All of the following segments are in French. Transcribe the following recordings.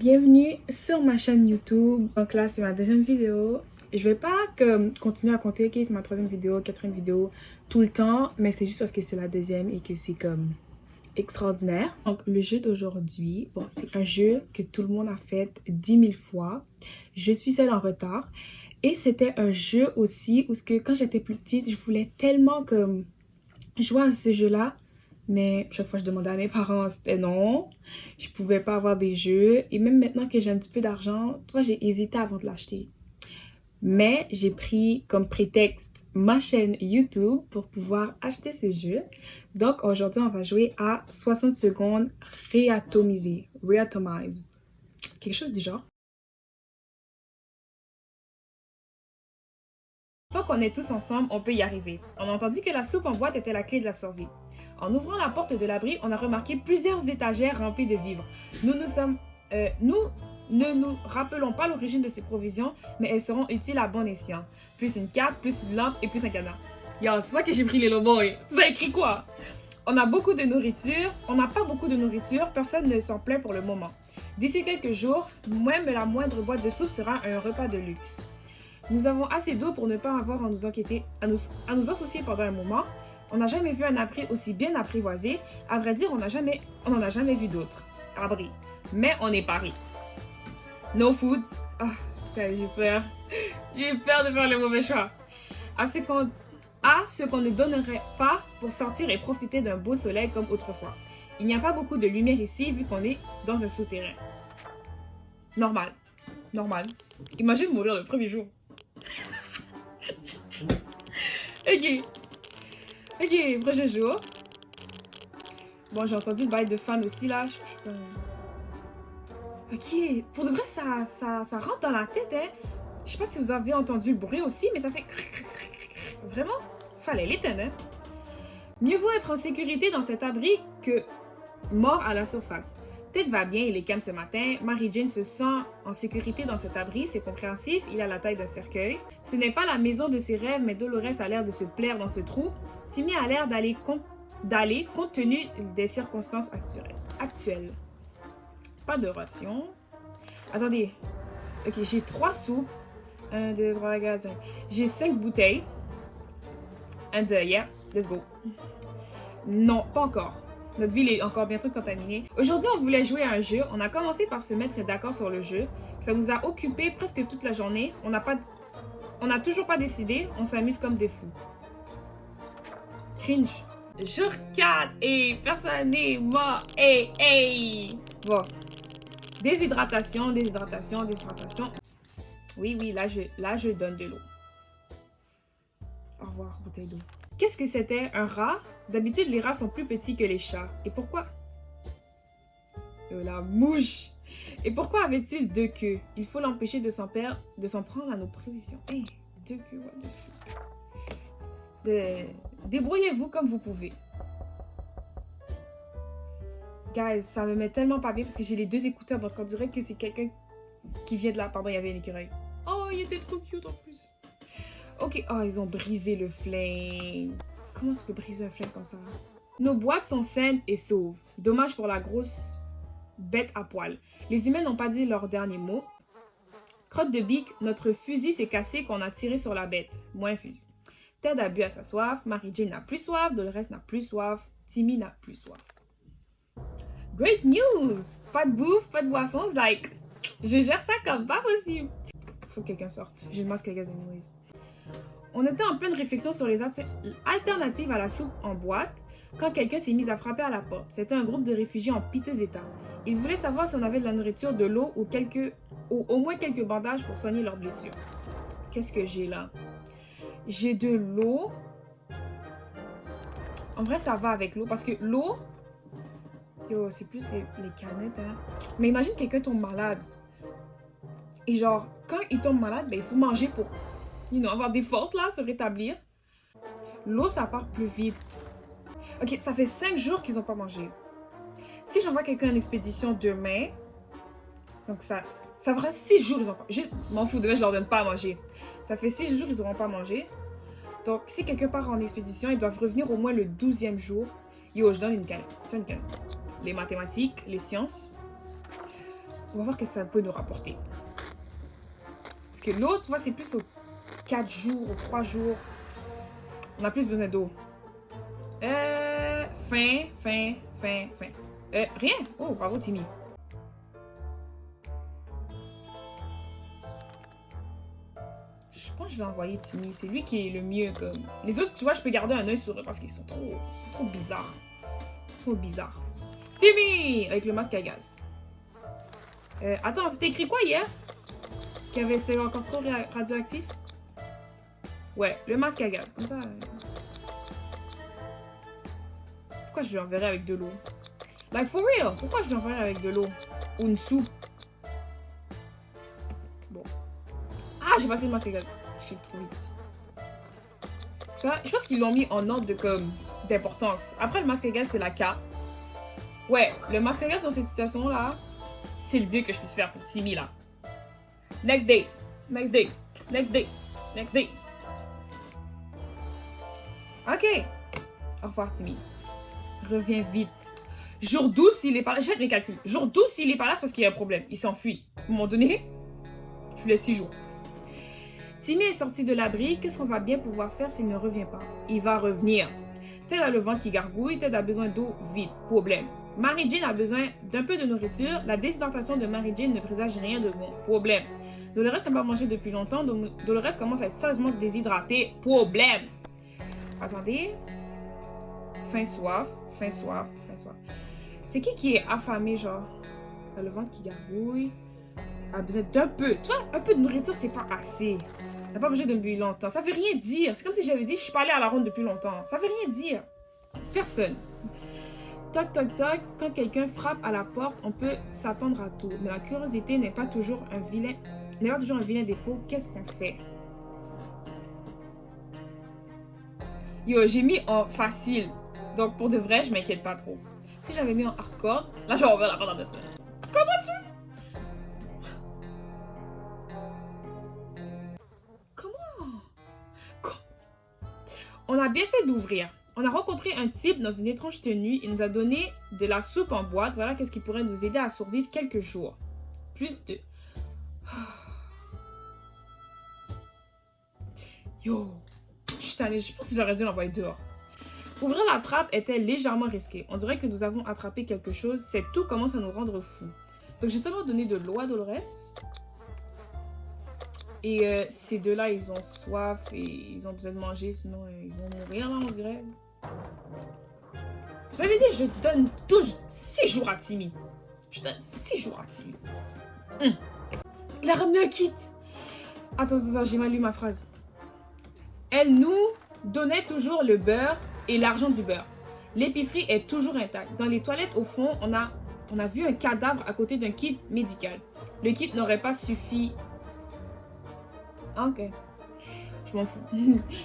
Bienvenue sur ma chaîne YouTube. Donc là, c'est ma deuxième vidéo. Je vais pas continuer à compter que c'est ma troisième vidéo, quatrième vidéo tout le temps, mais c'est juste parce que c'est la deuxième et que c'est comme extraordinaire. Donc le jeu d'aujourd'hui, bon, c'est un jeu que tout le monde a fait 10 000 fois. Je suis seule en retard. Et c'était un jeu aussi où quand j'étais plus petite, je voulais tellement jouer à ce jeu-là. Mais chaque fois, je demandais à mes parents, c'était non. Je pouvais pas avoir des jeux. Et même maintenant que j'ai un petit peu d'argent, toi, j'ai hésité avant de l'acheter. Mais j'ai pris comme prétexte ma chaîne YouTube pour pouvoir acheter ce jeu. Donc aujourd'hui, on va jouer à 60 secondes réatomisé. Reatomize. Quelque chose du genre. Tant qu'on est tous ensemble, on peut y arriver. On a entendu que la soupe en boîte était la clé de la survie. En ouvrant la porte de l'abri, on a remarqué plusieurs étagères remplies de vivres. Nous ne nous rappelons pas l'origine de ces provisions, mais elles seront utiles à bon escient. Plus une carte, plus une lampe et plus un cadenas. Yo, c'est pas que j'ai pris les boy. Tu as écrit quoi? On a beaucoup de nourriture. On n'a pas beaucoup de nourriture. Personne ne s'en plaint pour le moment. D'ici quelques jours, même la moindre boîte de soupe sera un repas de luxe. Nous avons assez d'eau pour ne pas avoir à nous inquiéter, à nous associer pendant un moment. On n'a jamais vu un abri aussi bien apprivoisé. À vrai dire, on n'en a jamais vu d'autres. Abri. Mais on est pari. No food. Oh, j'ai peur. J'ai peur de faire le mauvais choix. À ce qu'on ne donnerait pas pour sortir et profiter d'un beau soleil comme autrefois. Il n'y a pas beaucoup de lumière ici vu qu'on est dans un souterrain. Normal. Normal. Imagine mourir le premier jour. Ok, prochain jour. Bon, j'ai entendu le bail de fan aussi là. Ok, pour de vrai, ça rentre dans la tête, hein. Je sais pas si vous avez entendu le bruit aussi, mais ça fait... Vraiment, fallait l'éteindre, hein. Mieux vaut être en sécurité dans cet abri que mort à la surface. Ted va bien, il est calme ce matin. Mary Jane se sent en sécurité dans cet abri, c'est compréhensif, il a la taille d'un cercueil. Ce n'est pas la maison de ses rêves, mais Dolores a l'air de se plaire dans ce trou. Timmy a l'air d'aller compte tenu des circonstances actuelles. Pas de ration. Attendez. Ok, j'ai 3 soupes. 1, 2, 3, 4, 5. J'ai 5 bouteilles. And yeah, let's go. Non, pas encore. Notre ville est encore bientôt contaminée. Aujourd'hui, on voulait jouer à un jeu. On a commencé par se mettre d'accord sur le jeu. Ça nous a occupé presque toute la journée. On n'a toujours pas décidé. On s'amuse comme des fous. Cringe. Jour 4 et personne n'est mort. Hey. Bon. Déshydratation. Oui, là, je donne de l'eau. Au revoir, bouteille d'eau. Qu'est-ce que c'était? Un rat? D'habitude, les rats sont plus petits que les chats. Et pourquoi? La mouche! Et pourquoi avait-il 2 queues? Il faut l'empêcher de s'en prendre à nos provisions. Hey, 2 queues, what the fuck? Débrouillez-vous comme vous pouvez. Guys, ça me met tellement pas bien parce que j'ai les 2 écouteurs, donc on dirait que c'est quelqu'un qui vient de là. Pardon, il y avait un écureuil. Oh, il était trop cute en plus. Ok, oh, ils ont brisé le flingue. Comment tu peux briser un flingue comme ça? Nos boîtes sont saines et sauves. Dommage pour la grosse bête à poil. Les humains n'ont pas dit leur dernier mot. Crotte de bique, notre fusil s'est cassé qu'on a tiré sur la bête. Moins un fusil. Ted a bu à sa soif. Mary Jane n'a plus soif. Dolores n'a plus soif. Timmy n'a plus soif. Great news! Pas de bouffe, pas de boisson. C'est like, je gère ça comme pas possible. Faut que quelqu'un sorte. J'ai le masque à gaz anyways. On était en pleine réflexion sur les alternatives à la soupe en boîte quand quelqu'un s'est mis à frapper à la porte. C'était un groupe de réfugiés en piteux état. Ils voulaient savoir si on avait de la nourriture, de l'eau ou au moins quelques bandages pour soigner leurs blessures. Qu'est-ce que j'ai là? J'ai de l'eau. En vrai, ça va avec l'eau parce que l'eau... Yo, c'est plus les canettes, hein. Mais imagine quelqu'un tombe malade. Et genre, quand il tombe malade, ben, il faut manger pour... avoir des forces là, se rétablir. L'eau, ça part plus vite. Ok, ça fait 5 jours qu'ils n'ont pas mangé. Si j'envoie quelqu'un en expédition demain, donc ça fera 6 jours, ils n'ont pas... Je m'en fous, demain, je leur donne pas à manger. Ça fait 6 jours, ils n'auront pas mangé. Donc, si quelqu'un part en expédition, ils doivent revenir au moins le 12e jour. Yo, je donne une canne. Tiens, une canne. Les mathématiques, les sciences. On va voir ce que ça peut nous rapporter. Parce que l'autre, tu vois, c'est plus aux 4 jours, aux 3 jours. On a plus besoin d'eau. Fin. Rien. Oh, bravo, Timmy. Je pense que je vais envoyer Timmy. C'est lui qui est le mieux. Comme... Les autres, tu vois, je peux garder un œil sur eux parce qu'ils sont trop bizarres. Trop bizarres. Timmy! Avec le masque à gaz. Attends, c'était écrit quoi hier? Qu'il y avait, c'est encore trop radioactif? Ouais, le masque à gaz. Comme ça. Pourquoi je lui enverrai avec de l'eau? Like, for real! Pourquoi je lui enverrai avec de l'eau? Ou une soupe? Bon. Ah, j'ai passé le masque à gaz. Je suis trop vite. Tu vois, je pense qu'ils l'ont mis en ordre de comme d'importance. Après, le masque à gaz, c'est la K. Ouais, le masque à gaz dans cette situation-là, c'est le mieux que je puisse faire pour Timmy, là. Next day. Ok. Au revoir, Timmy. Reviens vite. Jour 12, s'il est pas là, j'ai fait mes calculs. Jour 12, s'il est pas là, c'est parce qu'il y a un problème. Il s'enfuit. À un moment donné, tu laisses 6 jours. Timmy est sorti de l'abri. Qu'est-ce qu'on va bien pouvoir faire s'il ne revient pas? Il va revenir. Ted a le ventre qui gargouille. Ted a besoin d'eau vite. Problème. Mary Jane a besoin d'un peu de nourriture. La déshydratation de Mary Jane ne présage rien de bon. Problème. Dolores n'a pas mangé depuis longtemps. Dolores commence à être sérieusement déshydratée. Problème. Attendez. Faim, soif. C'est qui est affamé, genre? Le ventre qui gargouille. A besoin d'un peu. Tu vois, un peu de nourriture, c'est pas assez. T'as pas besoin de buer longtemps. Ça veut rien dire. C'est comme si j'avais dit, je suis pas allée à la ronde depuis longtemps. Ça veut rien dire. Personne. Toc, toc, toc. Quand quelqu'un frappe à la porte, on peut s'attendre à tout. Mais la curiosité n'est pas toujours un vilain défaut. Qu'est-ce qu'on fait? Yo, j'ai mis en facile. Donc, pour de vrai, je m'inquiète pas trop. Si j'avais mis en hardcore, là, je vais ouvrir la porte de ça. Comment tu... On a bien fait d'ouvrir. On a rencontré un type dans une étrange tenue. Il nous a donné de la soupe en boîte. Voilà qu'est-ce qui pourrait nous aider à survivre quelques jours. Plus de... Yo, je pense que j'aurais dû l'envoyer dehors. Ouvrir la trappe était légèrement risqué. On dirait que nous avons attrapé quelque chose. Cette tout commence à nous rendre fous. Donc j'ai seulement donné de l'eau à Dolores. Et ces deux-là, ils ont soif et ils ont besoin de manger, sinon ils vont mourir, là, on dirait. Vous avez dit, je donne 6 jours à Timmy. Je donne 6 jours à Timmy. Il a ramené un kit. Attends, j'ai mal lu ma phrase. Elle nous donnait toujours le beurre et l'argent du beurre. L'épicerie est toujours intacte. Dans les toilettes, au fond, on a vu un cadavre à côté d'un kit médical. Le kit n'aurait pas suffi... Ok. Je m'en fous.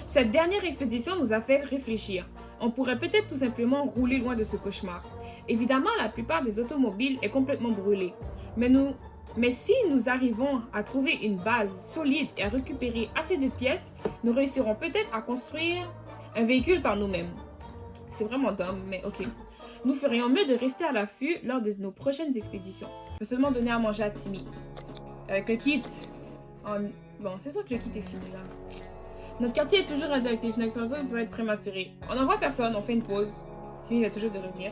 Cette dernière expédition nous a fait réfléchir. On pourrait peut-être tout simplement rouler loin de ce cauchemar. Évidemment, la plupart des automobiles est complètement brûlée. Mais si nous arrivons à trouver une base solide et à récupérer assez de pièces, nous réussirons peut-être à construire un véhicule par nous-mêmes. C'est vraiment dumb, mais ok. Nous ferions mieux de rester à l'affût lors de nos prochaines expéditions. Je vais seulement donner à manger à Timmy. Avec le kit... Bon, c'est sûr que le kit est fini là. Notre quartier est toujours radioactif. Notre explosion peut être prématurée. On n'envoie personne, on fait une pause. Timmy va toujours de revenir.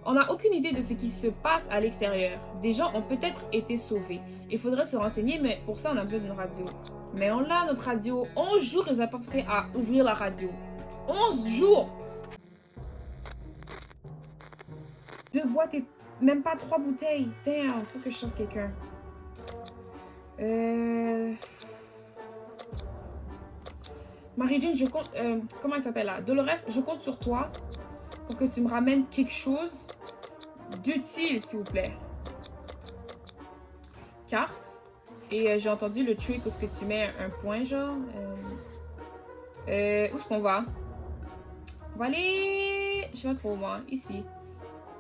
On n'a aucune idée de ce qui se passe à l'extérieur. Des gens ont peut-être été sauvés. Il faudrait se renseigner, mais pour ça, on a besoin d'une radio. Mais on l'a, notre radio. 11 jours, ils n'ont pas pensé à ouvrir la radio. 11 jours! 2 boîtes et même pas 3 bouteilles. Damn, faut que je sorte quelqu'un. Marie-Jane, je compte... comment elle s'appelle là? Dolores, je compte sur toi pour que tu me ramènes quelque chose d'utile, s'il vous plaît. Carte. Et j'ai entendu le trick où est-ce que tu mets un point, genre. Où est-ce qu'on va? On va aller... Je sais pas trop, moi. Ici.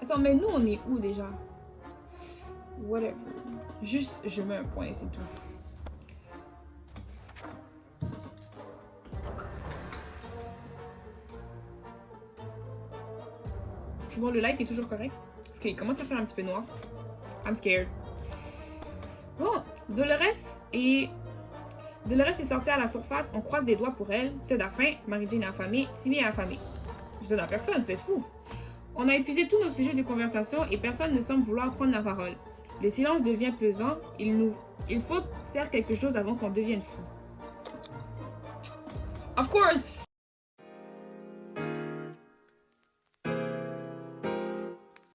Attends, mais nous, on est où déjà? Whatever. Juste, je mets un point, c'est tout. Bon, le light est toujours correct. Parce qu'il commence à faire un petit peu noir. I'm scared. Bon, Dolores est sortie à la surface, on croise des doigts pour elle. Ted a faim, Mary Jane est affamée, Timmy est affamée. Je donne à personne, c'est fou. On a épuisé tous nos sujets de conversation et personne ne semble vouloir prendre la parole. Le silence devient pesant, il faut faire quelque chose avant qu'on devienne fou. Of course!